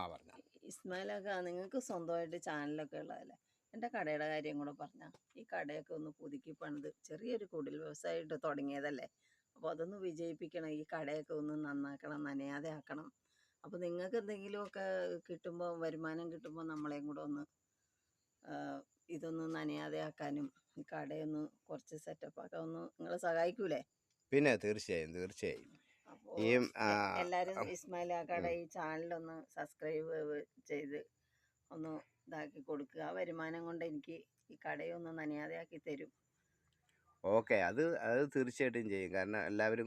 പറഞ്ഞോ. ഇസ്മായിലൊക്കെ നിങ്ങൾക്ക് സ്വന്തമായിട്ട് ചാനലൊക്കെ ഉള്ളതല്ലേ, എൻ്റെ കടയുടെ കാര്യം കൂടെ പറഞ്ഞാൽ. ഈ കടയൊക്കെ ഒന്ന് പുതുക്കി പണിത് ചെറിയൊരു കുടിൽ വ്യവസായമായിട്ട് തുടങ്ങിയതല്ലേ, അപ്പോൾ അതൊന്ന് വിജയിപ്പിക്കണം. ഈ കടയൊക്കെ ഒന്ന് നന്നാക്കണം, നനയാതെ ആക്കണം. അപ്പോൾ നിങ്ങൾക്ക് എന്തെങ്കിലുമൊക്കെ കിട്ടുമ്പോൾ, വരുമാനം കിട്ടുമ്പോൾ നമ്മളെയും കൂടെ ഒന്ന് ഇതൊന്ന് നനയാതെ ആക്കാനും ഈ കടയൊന്ന് കുറച്ച് സെറ്റപ്പാക്കാൻ ഒന്ന് നിങ്ങൾ സഹായിക്കൂലേ? പിന്നെ തീർച്ചയായും. അപ്പോൾ ഈ എല്ലാവരും ഇസ്മായിൽ ആ കട ഈ ചാനലൊന്ന് സബ്സ്ക്രൈബ് ചെയ്ത് ഒന്ന് ഇതാക്കി കൊടുക്കുക. ആ വരുമാനം കൊണ്ട് എനിക്ക് ഈ കടയൊന്ന് നനയാതെ ആക്കി തരും. ഓക്കെ, അത് തീർച്ചയായിട്ടും ചെയ്യും. കാരണം എല്ലാവരും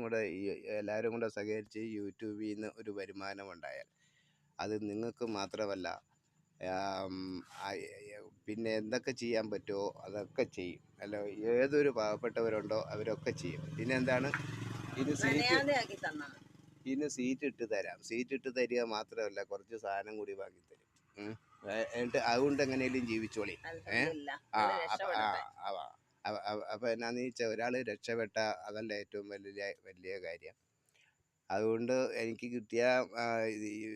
കൂടെ സഹകരിച്ച് യൂട്യൂബിൽ നിന്ന് ഒരു വരുമാനം ഉണ്ടായാൽ അത് നിങ്ങൾക്ക് മാത്രമല്ല, പിന്നെ എന്തൊക്കെ ചെയ്യാൻ പറ്റുമോ അതൊക്കെ ചെയ്യും. അല്ല, ഏതൊരു പാവപ്പെട്ടവരുണ്ടോ അവരൊക്കെ ചെയ്യും. പിന്നെ എന്താണ്, ഇന്ന് സീറ്റ് ഇട്ട് തരാം. സീറ്റ് ഇട്ട് തരിക മാത്രമല്ല, കുറച്ച് സാധനം കൂടി വാങ്ങിത്തരും. എന്നിട്ട് അതുകൊണ്ട് എങ്ങനെയും ജീവിച്ചോളി. അപ്പം എന്നാന്ന് ചോദിച്ചാൽ, ഒരാൾ രക്ഷപ്പെട്ട അതല്ല ഏറ്റവും വലിയ കാര്യം. അതുകൊണ്ട് എനിക്ക് കിട്ടിയ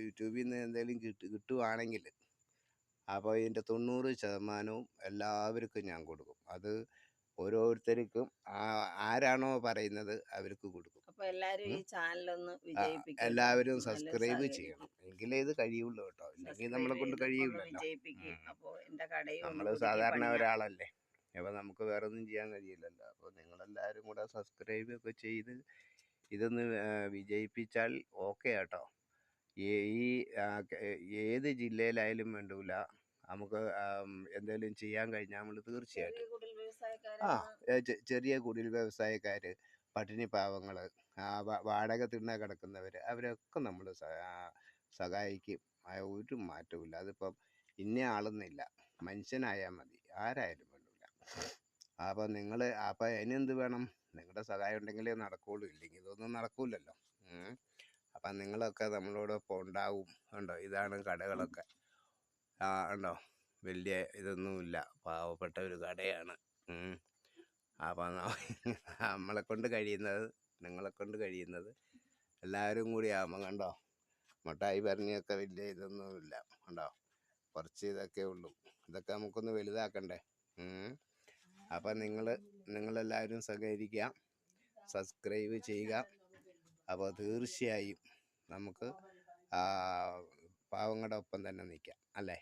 യൂട്യൂബിൽ നിന്ന് എന്തെങ്കിലും കിട്ടുവാണെങ്കിൽ അപ്പോൾ ഇതിൻ്റെ 90% എല്ലാവർക്കും ഞാൻ കൊടുക്കും. അത് ഓരോരുത്തർക്കും ആരാണോ പറയുന്നത് അവർക്ക് കൊടുക്കും. അപ്പോൾ എല്ലാവരും ഈ ചാനലൊന്ന് വിജയിപ്പിക്കും, എല്ലാവരും സബ്സ്ക്രൈബ് ചെയ്യണം, എങ്കിലേ ഇത് കഴിയുള്ളൂ കേട്ടോ. ഇല്ലെങ്കിൽ നമ്മളെ കൊണ്ട് കഴിയില്ലല്ലോ. നമ്മൾ സാധാരണ ഒരാളല്ലേ, അപ്പോൾ നമുക്ക് വേറെ ഒന്നും ചെയ്യാൻ കഴിയില്ലല്ലോ. അപ്പോൾ നിങ്ങളെല്ലാവരും കൂടെ സബ്സ്ക്രൈബ് ഒക്കെ ചെയ്ത് ഇതൊന്ന് വിജയിപ്പിച്ചാൽ ഓക്കെ കേട്ടോ. ഈ ഏത് ജില്ലയിലായാലും വേണ്ടൂല, നമുക്ക് എന്തെങ്കിലും ചെയ്യാൻ കഴിഞ്ഞാൽ നമ്മൾ തീർച്ചയായിട്ടും ചെറിയ കുടിൽ വ്യവസായക്കാർ, പട്ടിണി പാവങ്ങൾ, വാടക തിണ്ണ കിടക്കുന്നവർ, അവരൊക്കെ നമ്മൾ സഹായിക്കും. ഒരു മാറ്റവും. അതിപ്പം ഇന്ന ആളെന്നില്ല, മനുഷ്യനായാൽ മതി, ആരായാലും വേണ്ടില്ല. അപ്പം ഇനിയെന്ത് വേണം? നിങ്ങളുടെ സഹായം ഉണ്ടെങ്കിലേ നടക്കുകയുള്ളൂ, ഇല്ലെങ്കിൽ ഇതൊന്നും നടക്കൂലല്ലോ. അപ്പം നിങ്ങളൊക്കെ നമ്മളോടൊപ്പം ഉണ്ടാവും. ഉണ്ടോ, ഇതാണ് കടകളൊക്കെ. ഉണ്ടോ, വലിയ ഇതൊന്നുമില്ല, പാവപ്പെട്ട ഒരു കടയാണ്. അപ്പം നിങ്ങളെ കൊണ്ട് കഴിയുന്നത് എല്ലാവരും കൂടി ആകുമ്പോൾ, കണ്ടോ, മിഠായി പറഞ്ഞൊക്കെ വലിയ ഇതൊന്നുമില്ല. കണ്ടോ, കുറച്ച് ഇതൊക്കെ ഉള്ളൂ. ഇതൊക്കെ നമുക്കൊന്ന് വലുതാക്കണ്ടേ. അപ്പം നിങ്ങളെല്ലാവരും സഹകരിക്കുക, സബ്സ്ക്രൈബ് ചെയ്യുക. അപ്പോൾ തീർച്ചയായും നമുക്ക് പാവങ്ങളുടെ ഒപ്പം തന്നെ നിൽക്കാം, അല്ലേ?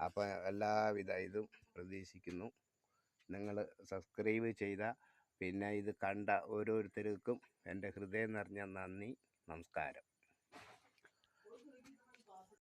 അപ്പോൾ എല്ലാവിധ ഇതും പ്രതീക്ഷിക്കുന്നു. നിങ്ങൾ സബ്സ്ക്രൈബ് ചെയ്ത, പിന്നെ ഇത് കണ്ട ഓരോരുത്തർക്കും എൻ്റെ ഹൃദയം നിറഞ്ഞ നന്ദി, നമസ്കാരം.